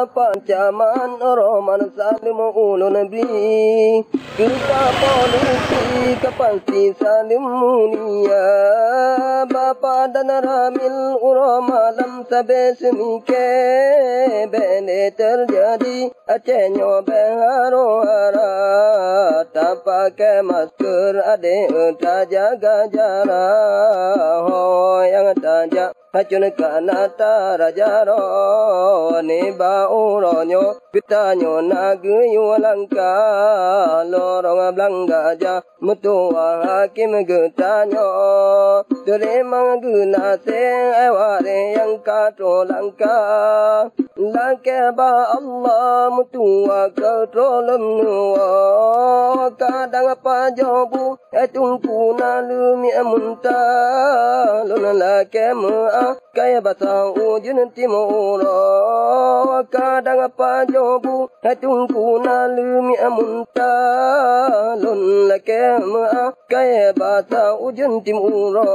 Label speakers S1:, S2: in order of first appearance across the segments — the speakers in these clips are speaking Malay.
S1: pancaman roman salim ulun nabi kita polisi kepansi salim mulia bapa dan ramil malam sampai semike bene terjadi acenyo beharo hara tak pakai masker ade tak jaga jarak ho yang tajak hacun kanata rajaro ne bauronyo pitanyo nagu langka lorong blangga ja mutua hakim getanyo teremang guna se eware yang kato langka langka ba Allah mutua katrolem nuwa kadang apa jobu etungku nalumi amunta luna lake mua kaya basa ujun timuro kadang apa jobu etungku nalumi amunta luna lake mua kaya basa ujun timuro.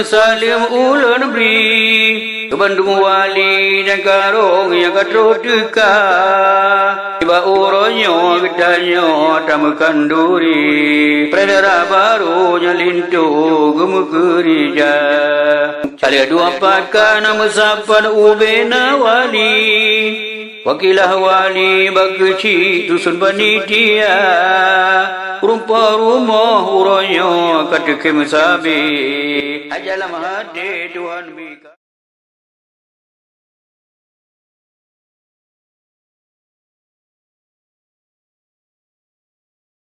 S2: salim ulun beri Bandung wali dan karung yang katro duka Tiba uronyo gedanyo tamakan duri Predara barunya lintu gemukerija Calia dua patkan musapan ubena wali Wakilah wali bageci dusun panitia Rupa rumah uronyo katekem sabi Ajalah mahade Tuhan bika